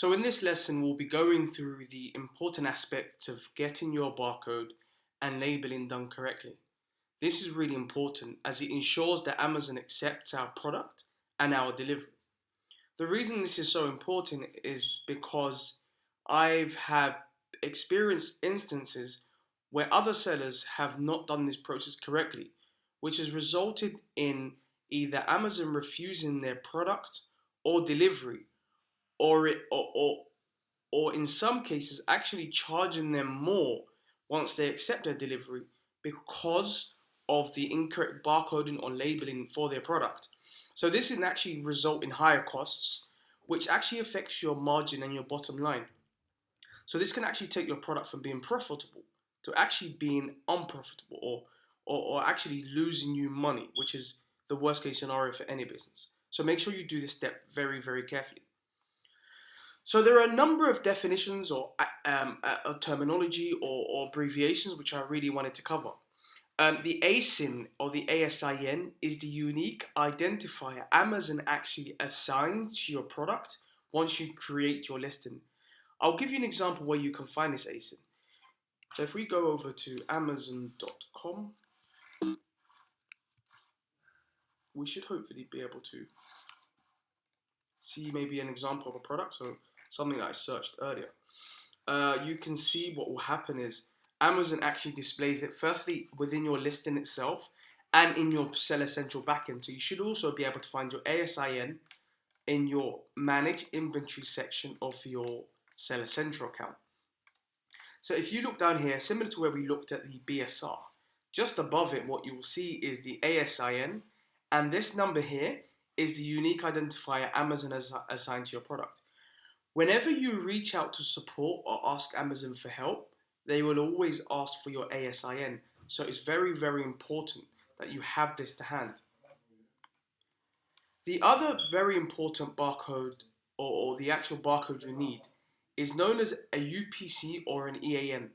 So in this lesson, we'll be going through the important aspects of getting your barcode and labeling done correctly. This is really important as it ensures that Amazon accepts our product and our delivery. The reason this is so important is because I've had experienced instances where other sellers have not done this process correctly, which has resulted in either Amazon refusing their product or delivery, or it or in some cases actually charging them more once they accept their delivery because of the incorrect barcoding or labeling for their product. So this can actually result in higher costs, which actually affects your margin and your bottom line. So this can actually take your product from being profitable to actually being unprofitable, or actually losing you money, which is the worst case scenario for any business. So make sure you do this step very, very carefully. So there are a number of definitions or terminology or abbreviations which I really wanted to cover. The ASIN or the ASIN is the unique identifier Amazon actually assigns to your product once you create your listing. I'll give you an example where you can find this ASIN. So if we go over to Amazon.com, we should hopefully be able to see maybe an example of a product, so something that I searched earlier. You can see what will happen is Amazon actually displays it firstly within your listing itself and in your Seller Central backend. So you should also be able to find your ASIN in your Manage Inventory section of your Seller Central account. So if you look down here, similar to where we looked at the BSR, just above it, what you will see is the ASIN, and this number here is the unique identifier Amazon has assigned to your product. Whenever you reach out to support or ask Amazon for help, they will always ask for your ASIN. So it's very, very important that you have this to hand. The other very important barcode or the actual barcode you need is known as a UPC or an EAN.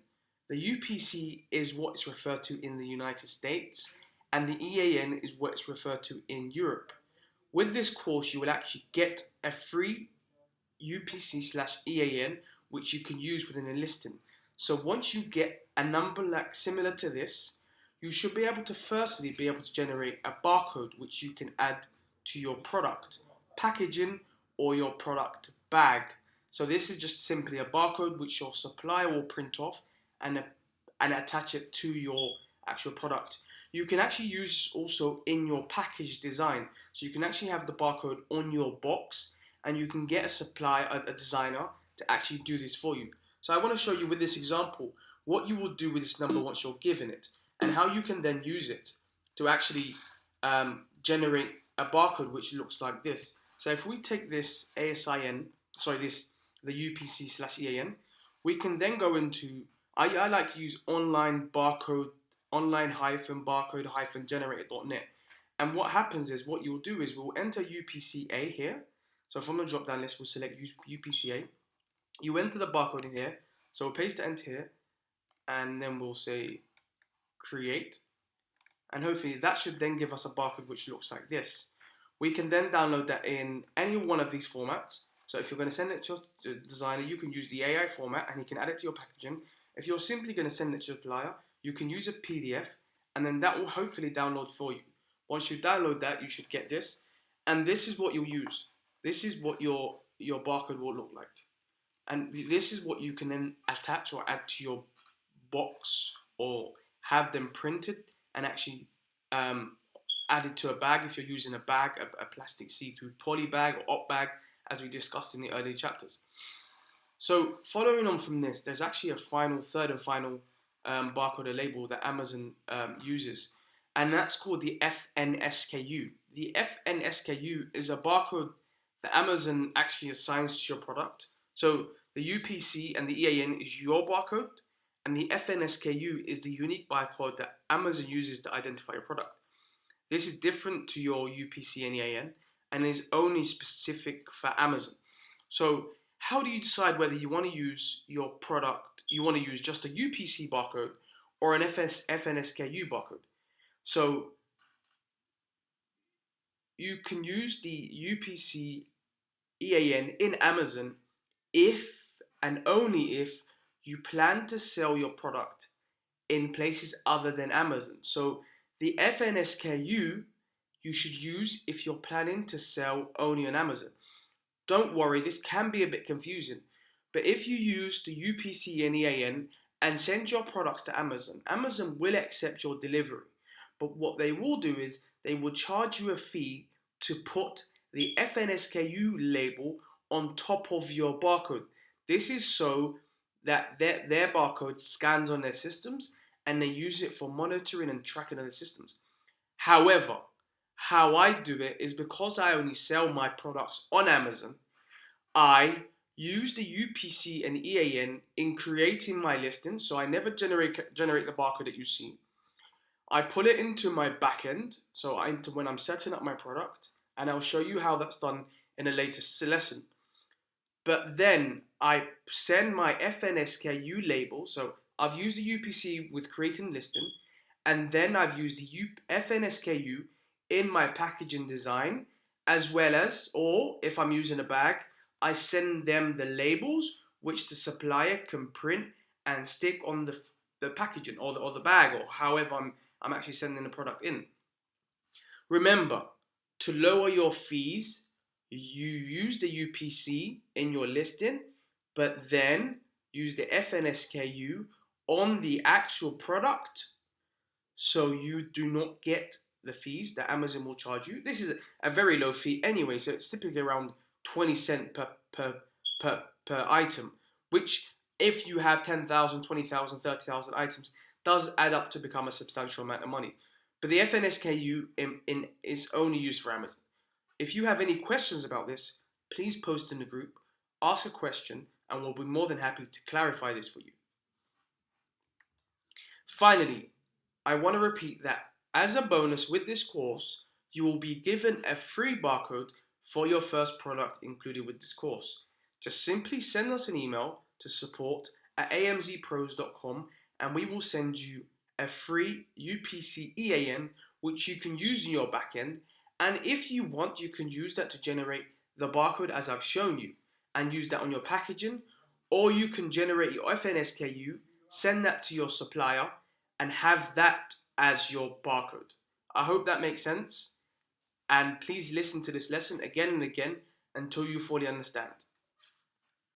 The UPC is what's referred to in the United States, and the EAN is what's referred to in Europe. With this course, you will actually get a free UPC/EAN which you can use within a listing. So once you get a number like similar to this, you should be able to firstly be able to generate a barcode which you can add to your product packaging or your product bag. So this is just simply a barcode which your supplier will print off and attach it to your actual product. You can actually use also in your package design. So you can actually have the barcode on your box, and you can get a supplier, a designer, to actually do this for you. So I want to show you with this example what you will do with this number once you're given it, and how you can then use it to actually generate a barcode which looks like this. So if we take this ASIN, the UPC/EAN, we can then go into, I like to use online-barcode-generator.net. And what happens is, what you'll do is we'll enter UPCA here. So from the drop down list, we'll select UPCA. You enter the barcode in here. So we'll paste the enter here, and then we'll say create. And hopefully that should then give us a barcode which looks like this. We can then download that in any one of these formats. So if you're going to send it to your designer, you can use the AI format and he can add it to your packaging. If you're simply going to send it to your supplier, you can use a PDF, and then that will hopefully download for you. Once you download that, you should get this, and this is what you'll use. This is what your barcode will look like, and this is what you can then attach or add to your box, or have them printed and actually added to a bag if you're using a bag, a plastic see-through poly bag or op bag, as we discussed in the earlier chapters. So following on from this, there's actually a third and final barcode or label that Amazon uses, and that's called the FNSKU. The FNSKU is a barcode that Amazon actually assigns to your product. So the UPC and the EAN is your barcode, and the FNSKU is the unique barcode that Amazon uses to identify your product. This is different to your UPC and EAN, and is only specific for Amazon. So how do you decide whether you want to use your product, you want to use just a UPC barcode or an FNSKU barcode? So you can use the UPC EAN in Amazon if and only if you plan to sell your product in places other than Amazon. So the FNSKU you should use if you're planning to sell only on Amazon. Don't worry, this can be a bit confusing, but if you use the UPC and EAN and send your products to Amazon, Amazon will accept your delivery. But what they will do is they will charge you a fee to put the FNSKU label on top of your barcode. This is so that their barcode scans on their systems and they use it for monitoring and tracking on the systems. However, how I do it is because I only sell my products on Amazon, I use the UPC and EAN in creating my listing, so I never generate the barcode that you see. I put it into my backend, so into when I'm setting up my product, and I'll show you how that's done in a later lesson. But then I send my FNSKU label, so I've used the UPC with creating listing, and then I've used the FNSKU in my packaging design, as well as, or if I'm using a bag, I send them the labels which the supplier can print and stick on the packaging or the bag, or however I'm actually sending the product in. Remember, to lower your fees, you use the UPC in your listing, but then use the FNSKU on the actual product so you do not get the fees that Amazon will charge you. This is a very low fee anyway, so it's typically around 20 cents per item, which if you have 10,000, 20,000, 30,000 items, does add up to become a substantial amount of money. But the FNSKU is only used for Amazon. If you have any questions about this, please post in the group, ask a question, and we'll be more than happy to clarify this for you. Finally, I want to repeat that as a bonus with this course, you will be given a free barcode for your first product included with this course. Just simply send us an email to support@amzpros.com and we will send you a free UPC EAN which you can use in your backend, and if you want you can use that to generate the barcode as I've shown you and use that on your packaging, or you can generate your FNSKU, send that to your supplier and have that as your barcode. I hope that makes sense, and please listen to this lesson again and again until you fully understand.